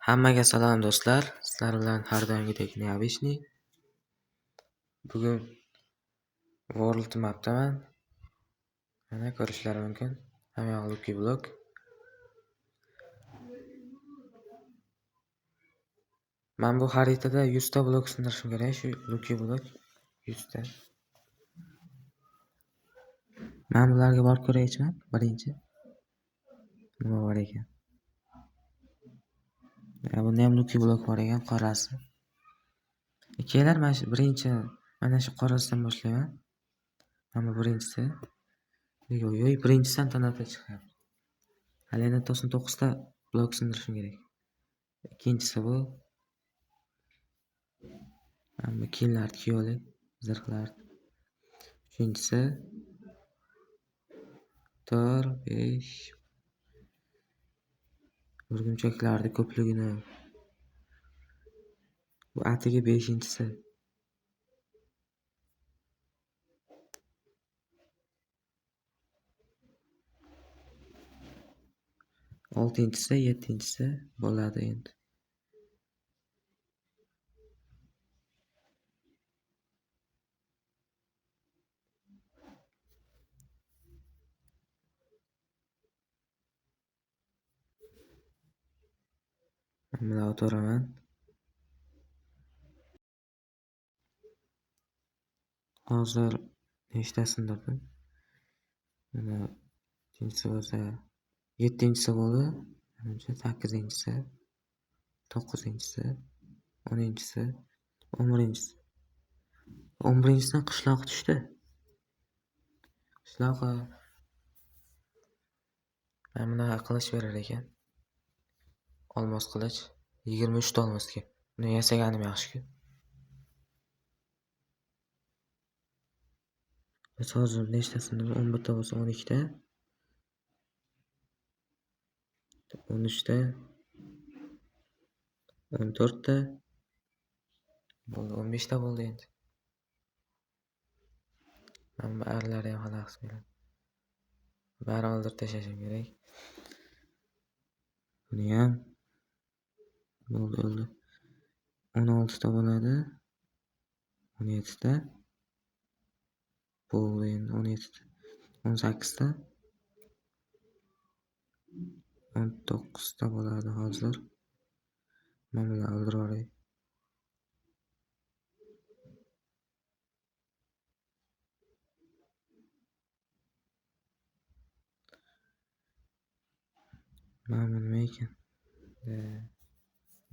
Hammaga salom do'stlar. Sizlar bilan har doimgidek Neobishniy. Bugun World Map'daman. Mana ko'rishlari mumkin. Hamma Lucky Block. Men bu xaritada 100 ta blok sindirishim kerak, shu Lucky Block 100 ta. Men bularga borib ko'raychiman. Birinchi nima bor ekan? Bunda ham Lucky Block bor ekan, qorasi. Kelar mana shu birinchi, mana shu qorasidan boshlayman. Mana birinchisi. Yo'q, birinchisidan tanada chiqyapti. Hali yana 9 ta blok sindirishim kerak. Ikkinchisi bu. Mana kiyimlar kiyoli, zirhlar. Uchinchisi 4, 5. O'rgimchaklarning ko'pligini. Bu atigi 5-inchisi. 6-inchisi, 7-inchisi bo'ladi endi. Mana o'tiraman. Hozir nechta sindirdim? Mana 7-inchisi bo'lsa, 7-inchisi bo'ldi. Menimcha 8-inchisi, 9-inchisi, 10-inchisi, 11-inchisi. 11-inchisidan qishloq tushdi. Qishloqqa mana qilich berar ekan. Olmos qilich 23 ta olmosga. Buni yasaganim yaxshi-ku. Biz hozir nechtasini 11 ta bo'lsa 12 ta. 13 ta. 14 ta. Bo'ldi, 15 ta bo'ldi endi. Men barlari ham xalaqit beradi. Bari o'ldirib tashlashim kerak. Buni ham bo'ldi. 16 ta bo'ladi. 17 ta. Bo'ldi endi 17 ta. 18 ta. 19 ta bo'ladi hozir. Men buni o'ldirib yuboray. Mana nima ekan?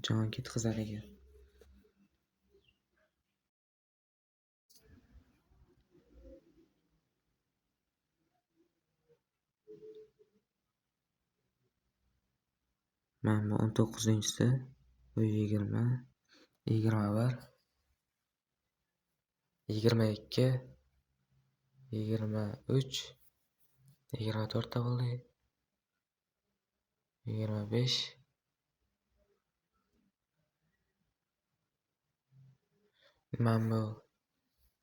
Jon ketqizar ekan. Mana bu 19-inchisi, bu 20, 21, 22, 23, 24 ta bo'ldi. 25. Men bu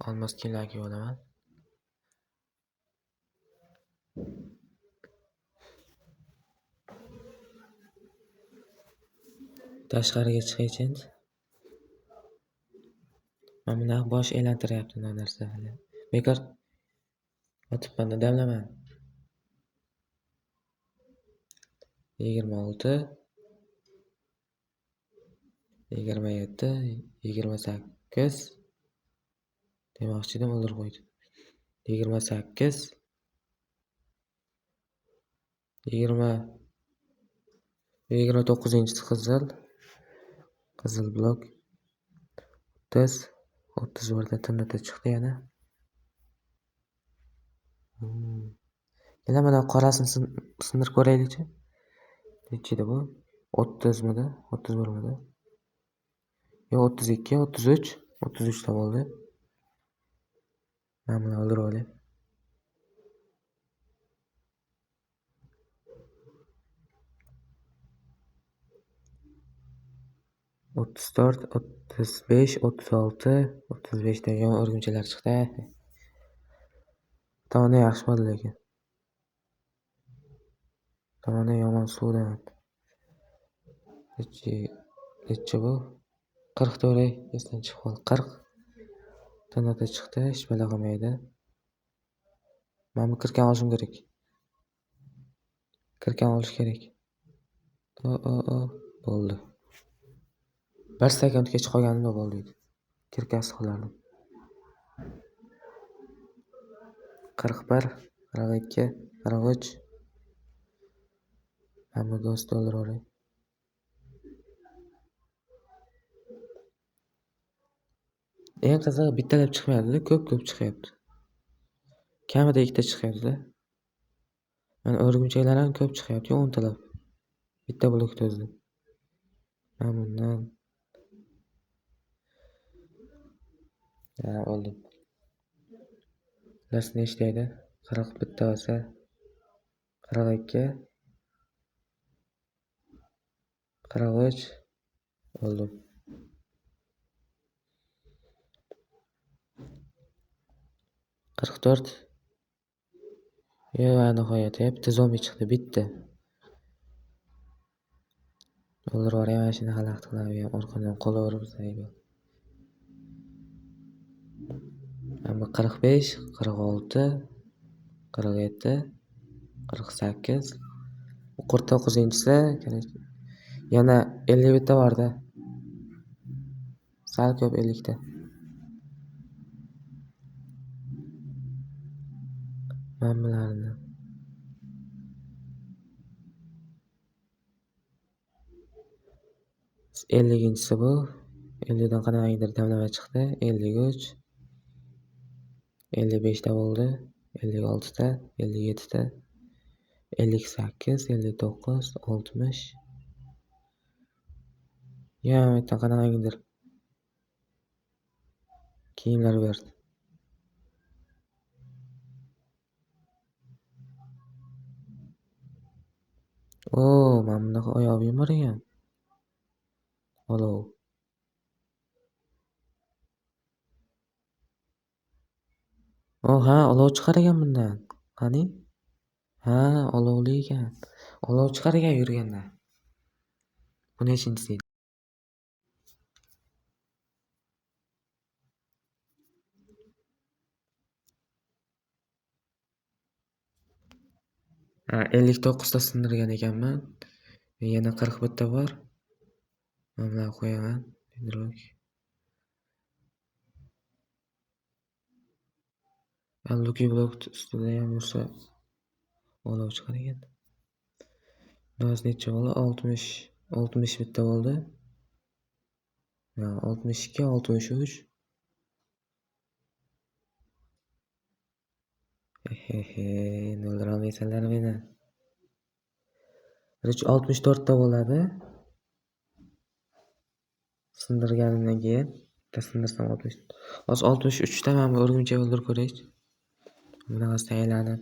olmos kiyimlar kiyib olaman. Tashqariga chiqaychi endi. Men buni bosh aylantiryapti bu narsa hali. Bekor otibman, damlaman. 26, 27, 28 demoqchi edim, o'ldirib qo'ydi. 28, 29-inchisi qizil blok. 30, 31 ta tinata chiqdi yana. Yana mana qorasini sindirib ko'raylikchi. Nechida bu? 30 mida, 31 mida. Yo 32, 33, 33 ta bo'ldi. Men buni o'ldirib olay. 34, 35, 36, 35 ta yon o'rgimchalar chiqdi. Tomoni yaxshi bo'ldi lekin. Tomoni yomon suvdan. Necha bu? 44 esdan chiqib qoldi. 40 tanada chiqdi, hech balo qilmaydi. Men bu kirkan olishim kerak. Kirkan olish kerak. Bo'ldi. 1 sekundgacha qolganimda bo'ldi. Kirkasi qilardim. 41, 42, 43. Hamma do'st o'ldiravering. Eng qizig'i bittalab chiqmayapti-da, ko'p chiqyapti. Kamida ikkita chiqyapti-da. Mana o'rgimchaklar ham ko'p chiqyapti, 10 talab. Bitta blokda o'zida. Men bundan oldim. Las nechta edi? 40 bitta bo'lsa 42 43 oldim. Qirq to'rt. Nihoyat bitta zombi chiqdi, bitta. O'ldirib mana shuni xalaqit qilib orqadan qolaverib sayga. Hamma 45, 46, 47, 48. 49-inchisi yana 50 bitta bor-da. Sal ko'p 50 ta. Men bularni 50-inchisi bu. 50 dan qanaqadir damlama chiqdi. 53, 55 ta bo'ldi. 56 ta, 57 ta, 58, 59, 60. Yana qanaqadir kiyimlar berdi. Men bunaqa oyog'im bor ekan. Olov. Olov chiqar ekan bundan. Qani? Olovli ekan. Olov chiqar ekan yurganda. Bu nechinchisi? Ha, 59 ta sindirgan ekanman. Yana 40 bitta bor. Mana qo'yaman. Lucky Block ustida ham yursa olov chiqar ekan. Noz necha bo'ldi? 60 bitta bo'ldi. 62, 63. Endi o'ldira olmaysanlar meni. 64 ta bo'ladi. Sindirganimdan keyin bitta sindirsam 60. Hozir 63 ta men o'rgimchak o'ldirib ko'raylik. Bunaqasidan aylanib.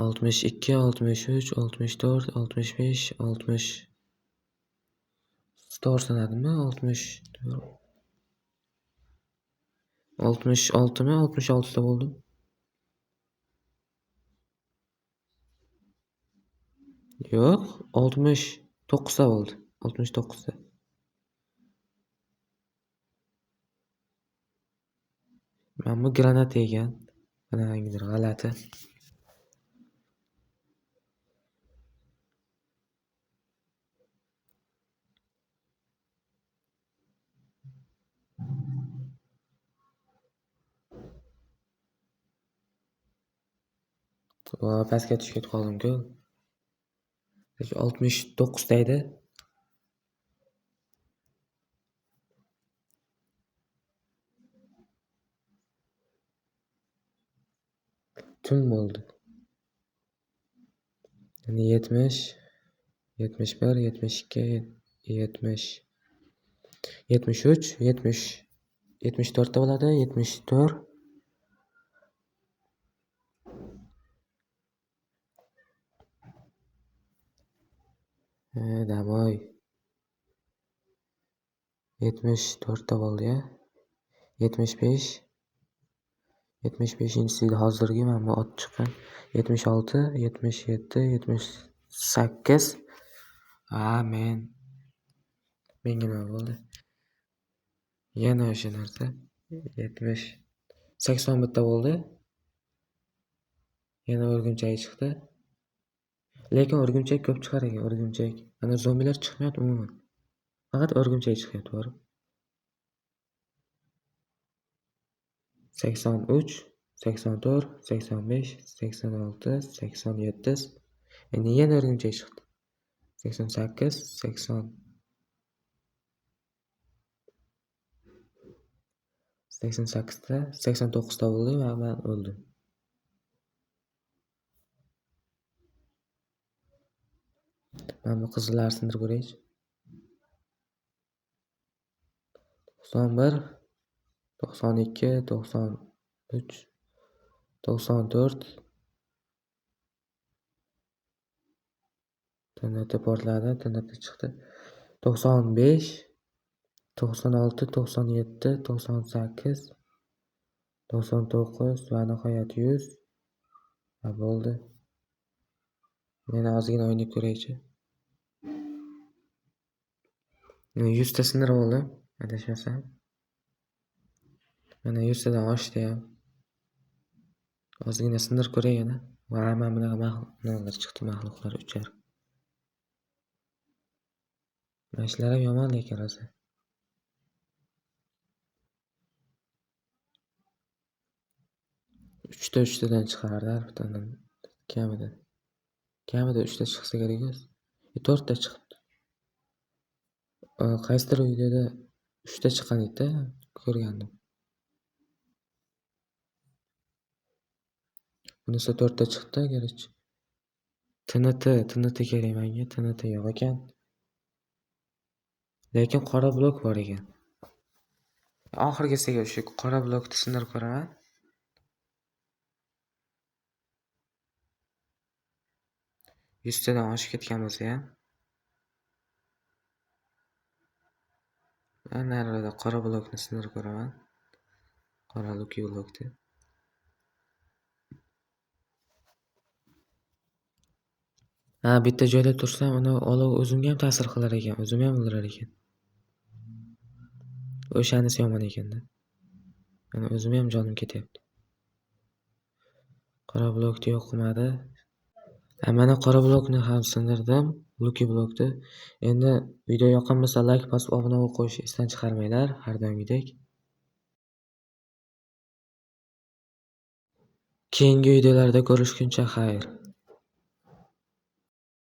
Oltmish ikki, 63, 64, 65, 60. To'g'ri sanadimmi? 64. 66mi? 66 ta bo'ldi. Yo'q, 69 ta bo'ldi. 69 ta. Men bu granata ekan. Qanaqadir g'alati. Pastga tushib ketib qoldim-ku. 69 ta edi. Tun bo'ldi. Endi 70, 71, 72, 70, 73, 70, 74 ta bo'ladi. 74. Damoy. 74 ta bo'ldi-ya. 75. 75-inchisi hozirgi mana bu ot chiqqan. 76, 77, 78. Menga nima bo'ldi? Yana o'sha narsa. 70. 81 ta bo'ldi. Yana o'rgimchak chiqdi. Lekin o'rgimchak ko'p chiqar ekan, o'rgimchak. Ana zombilar chiqmayapti umuman. Faqat o'rgimchak chiqyapti, bor. 83, 84, 85, 86, 87. Endi yana o'rgimchak chiqdi. 88, 80. 88 ta, 89 ta bo'ldi va men o'ldim. Mana bu qizillarni sindirib ko'raychi. 91, 92, 93, 94. TNT portladi, TNT chiqdi. 95, 96, 97, 98, 99 va nihoyat 100. Bo'ldi. Meni ozgina o'ynab ko'raychi. 100 ta sindirib oldim, adashmasam. Mana 100 tadan oshdi ham. Ozgina sindirib ko'ray yana. Va mana bunaqa nimalar chiqdi, mahluqlar uchar. Mana shular ham yomon lekin rosa. 3 tadan chiqardi bittadan. Kamida 3 ta chiqsa kerak emas. 4 ta chiqibdi. Qaysidir videoda 3 ta chiqqan edi, ko'rgandim. Bunisi 4 ta chiqdi, garchi. TNT kerak menga, TNT yo'q ekan. Lekin qora blok bor ekan. Oxirgisiga shu qora blokni sindirib ko'raman. Yuztadan oshib ketgan bo'lsa ham. Men narida qora blokni sindirib ko'raman. Qora Lucky blokni. Bitta joyda tursam, uni olov o'zimga ham ta'sir qilar ekan, o'zimni ham o'ldirar ekan. O'shanisi yomon ekanda. Mana o'zimni ham jonim ketyapti. Qora blokni yo'q qilmadi. Mana qora blokni ham sindirdim, Lucky blokni. Endi video yoqqan bo'lsa like bosib obuna bo'lib qo'yishni esdan chiqarmanglar, har doimgidek. Keyingi videolarda ko'rishguncha xayr.